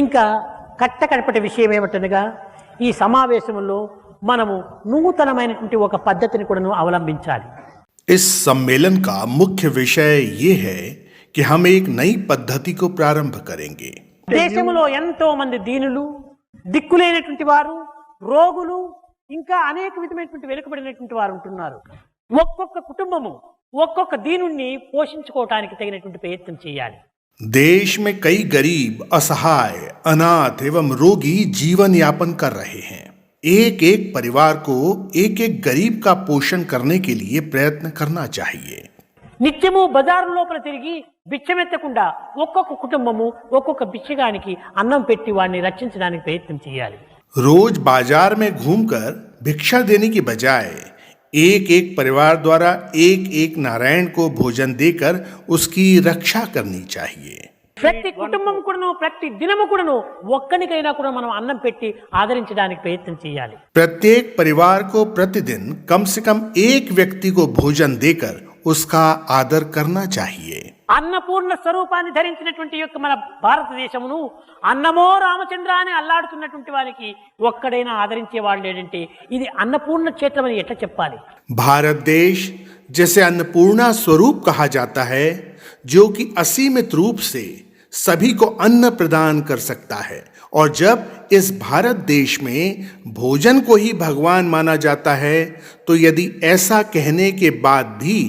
ఇంకా కట్టకడపటి విషయం ఏమిటనగా ఈ సమావేశంలో మనము నూతనమైనటువంటి ఒక పద్ధతిని కూడాను అవలంబించాలి. इस सम्मेलन का मुख्य विषय ये है कि हम एक नई पद्धति को प्रारंभ करेंगे. దేశంలో ఎంతో మంది దీనులు, దిక్కులేనటువంటి వారు, రోగులు, ఇంకా అనేక విధమైనటువంటి వెనుకబడినటువంటి వారు ఉంటున్నారు. ఒక్కొక్క కుటుంబము ఒక్కొక్క దీనుణ్ణి పోషించుకోవటానికి తగినటువంటి ప్రయత్నం చేయాలి. देश में कई गरीब, असहाय, अनाथ एवं रोगी जीवन यापन कर रहे हैं. एक एक परिवार को एक एक गरीब का पोषण करने के लिए प्रयत्न करना चाहिए. నిత్యము బజారు లోపల తిరిగి బిచ్చమెత్తకుండా ఒక్కొక్క కుటుంబము ఒక్కొక్క బిచ్చగానికి అన్నం పెట్టి వాడిని రక్షించడానికి ప్రయత్నం చేయాలి. रोज बाजार में घूमकर भिक्षा देने की बजाय एक एक परिवार द्वारा एक एक नारायण को भोजन देकर उसकी रक्षा करनी चाहिए. ప్రతి కుటుంబం కూడాను ప్రతి దినము కూడాను ఒక్కనికైనా కూడా మనం అన్నం పెట్టి ఆదరించడానికి ప్రయత్నం చేయాలి. प्रत्येक परिवार को प्रतिदिन कम से कम एक व्यक्ति को भोजन देकर उसका आदर करना चाहिए. అన్నపూర్ణ స్వరూపాన్ని ధరించినటువంటి యొక్క మన భారతదేశమును అన్నమో రామచంద్ర అని అల్లాడుతున్నటువంటి వారికి ఒక్కడైనా ఆదరించేవాడు లేడంటే ఇది అన్నపూర్ణ క్షేత్రం అని ఎట్లా చెప్పాలి? भारत देश जिसे अन्नपूर्णा स्वरूप कहा जाता है, जो कि असीमित रूप से सभी को अन्न प्रदान कर सकता है, और जब इस भारत देश में भोजन को ही भगवान माना जाता है, तो यदि ऐसा कहने के बाद भी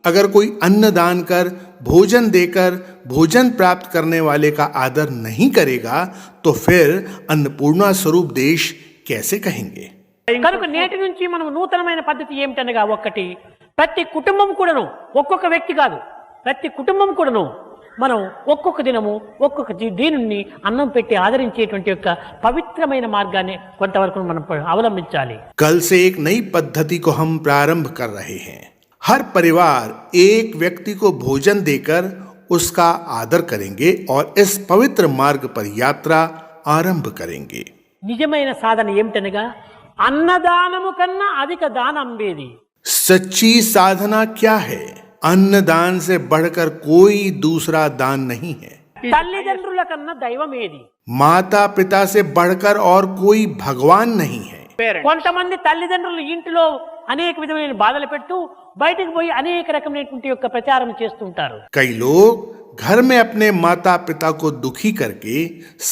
अगर कोई अन्न दान कर, भोजन देकर भोजन प्राप्त करने वाले का आदर नहीं करेगा, तो फिर अन्नपूर्णा स्वरूप देश कैसे कहेंगे? కనుక నేటి నుంచి మనం నూతనమైన పద్ధతి ఏమిటనగా ఒక్కటి, ప్రతి కుటుంబం కూడాను ఒక్కొక్క వ్యక్తి కాదు, ప్రతి కుటుంబం కూడాను మనం ఒక్కొక్క దినము ఒక్కొక్క దీనుణ్ణి అన్నం పెట్టి ఆదరించేటువంటి యొక్క పవిత్రమైన మార్గాన్ని కొంతవరకు మనం అవలంబించాలి. कल से एक नई पद्धति को हम प्रारंभ कर रहे हैं. हर परिवार एक व्यक्ति को भोजन देकर उसका आदर करेंगे और इस पवित्र मार्ग पर यात्रा आरंभ करेंगे. నిజమైన సాధన ఏమిటనగా అన్నదానము కన్నా అధిక దానం వేది. सच्ची साधना क्या है? अन्नदान से बढ़कर कोई दूसरा दान नहीं है. తల్లిదండ్రుల కన్నా దైవం ఏది? माता पिता से बढ़कर और कोई भगवान नहीं है. కొంతమంది తల్లిదండ్రులు ఇంటిలో అనేక విధమైన బాధలు పెట్టు బయటకు పోయి అనేక రకమైనటువంటి యొక్క ప్రచారం చేస్తుంటారు. कई लोग घर में अपने माता पिता को दुखी करके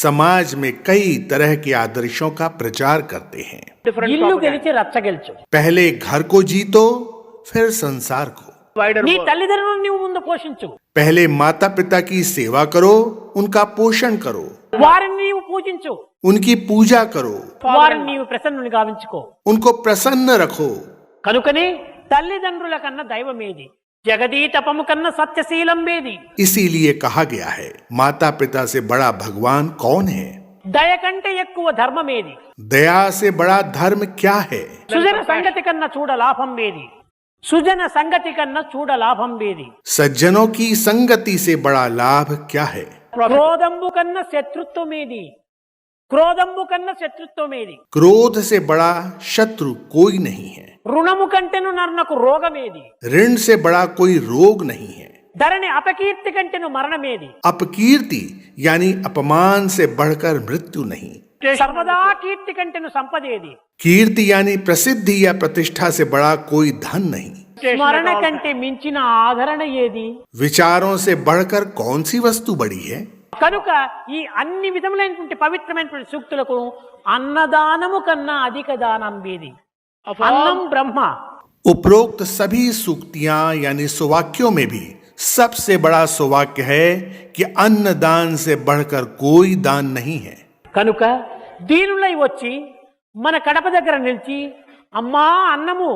समाज में कई तरह के आदर्शों का प्रचार करते हैं. ఇల్లు గెలిచి రచ్చ గెలుచు. पहले घर को जीतो, फिर संसार को. నీ తల్లిదండ్రులను నీవు ముందు పోషించు. पहले माता पिता की सेवा करो, उनका पोषण करो, వారిని నీవు పూజించు. उनकी पूजा करो, వారిని నీవు ప్రసన్నుని గావించుకో. उनको प्रसन्न रखो. కనుకనే తల్లిదండ్రుల కన్నా దైవం ఏది? జగదీతపము కన్నా సత్యశీలం వేది. इसीलिए कहा गया है, माता पिता से बड़ा भगवान कौन है? దయ కంటే ఎక్కువ ధర్మం ఏది? दया से बड़ा धर्म क्या है? సుజన సంగతి కన్నా చూడ లాభం వేది. సుజన సంగతి కన్నా చూడ లాభం వేది. सज्जनों की संगति से बड़ा लाभ क्या है? క్రోధంబు కన్నా శత్రుత్వం ఏది? క్రోధంబు కన్నా శత్రుత్వం ఏది? क्रोध से बड़ा शत्रु कोई नहीं है. రుణము కంటేను నరునకు రోగమేది? ऋण से बड़ा कोई रोग नहीं है. ధరణి అపకీర్తి కంటేను మరణమేది? अपकीर्ति यानी अपमान से बढ़कर मृत्यु नहीं. సర్వదా కీర్తి కంటేను సంపదేది? कीर्ति यानी प्रसिद्धि या प्रतिष्ठा से बड़ा कोई धन नहीं. స్మరణ కంటే మించిన ఆదరణ ఏది? विचारों से बढ़कर कौन सी वस्तु बड़ी है? కనుక ఈ అన్ని విధములైనటువంటి పవిత్రమైనటువంటి సూక్తులకు అన్నదానము కన్నా అధిక దానం వేది. అన్నం బ్రహ్మ. उपरोक्त सभी सूक्तियां यानी सुवाक्यों में भी सबसे बड़ा सुवाक्य है कि अन्न दान से बढ़कर कोई दान नहीं है. కనుక దీనులై వచ్చి మన కడప దగ్గర నిలిచి అమ్మా అన్నము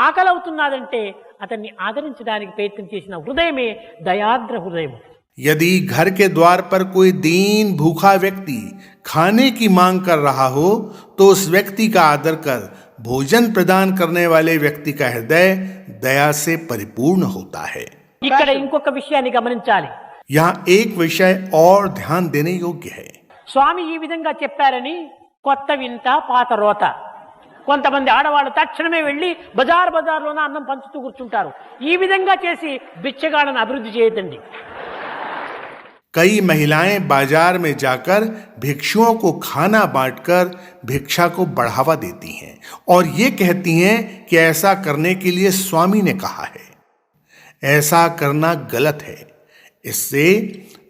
ఆకలి అవుతున్నదంటే అతన్ని ఆదరించడానికి ప్రయత్నం చేసిన హృదయమే దయాద్ర హృదయము. यदि घर के द्वार पर कोई दीन भूखा व्यक्ति खाने की मांग कर रहा हो, तो उस व्यक्ति का आदर कर भोजन प्रदान करने वाले व्यक्ति का हृदय दया से परिपूर्ण होता है. ఇక్కడ ఇంకొక విషయాన్ని గమనించాలి. यहाँ एक विषय और ध्यान देने योग्य है. స్వామి ఈ విధంగా చెప్పారని కొత్త వింత పాత రోత. కొంతమంది ఆడవాళ్ళు తక్షణమే వెళ్లి బజార్లోనే అన్నం పంచుతూ కూర్చుంటారు. ఈ విధంగా చేసి బిచ్చగాళ్ళను అభివృద్ధి చేయదండి. कई महिलाएं बाजार में जाकर भिक्षुओं को खाना बांटकर भिक्षा को बढ़ावा देती हैं और ये कहती हैं कि ऐसा करने के लिए स्वामी ने कहा है। ऐसा करना गलत है। इससे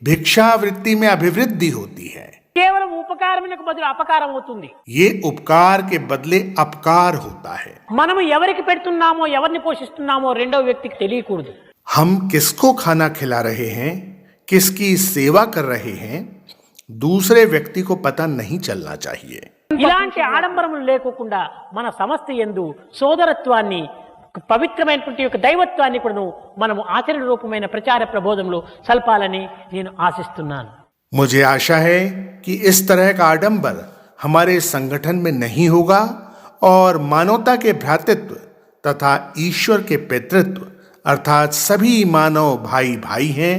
भिक्षावृत्ति में अभिवृद्धि होती है। కేవలం ఉపకారమునకు బదులు అపకారం అవుతుంది. ये उपकार के बदले अपकार होता है। మనము ఎవరికి పెడుతున్నామో ఎవరిని పోషిస్తున్నామో రెండో వ్యక్తికి తెలియకూడదు. हम किसको खाना खिला रहे हैं, किसकी सेवा कर रहे हैं, दूसरे व्यक्ति को पता नहीं चलना चाहिए। ఇలాంటి ఆడంబరములు లేకోకుండా మన సమస్త యందు సోదరత్వాన్ని పవిత్రమైనటువంటి యొక్క దైవత్వాన్ని కూడా మనము ఆచరణ రూపమైన ప్రచార ప్రబోధములు సల్పాలని నేను ఆశిస్తున్నాను। मुझे आशा है कि इस तरह का आडंबर हमारे संगठन में नहीं होगा और मानवता के भ्रातृत्व तथा ईश्वर के पितृत्व अर्थात सभी मानव भाई भाई हैं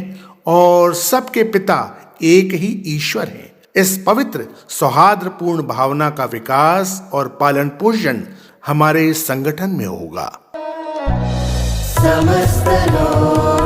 और सबके पिता एक ही ईश्वर हैं। इस पवित्र सौहार्दपूर्ण भावना का विकास और पालन पोषण हमारे संगठन में होगा। समस्त लोग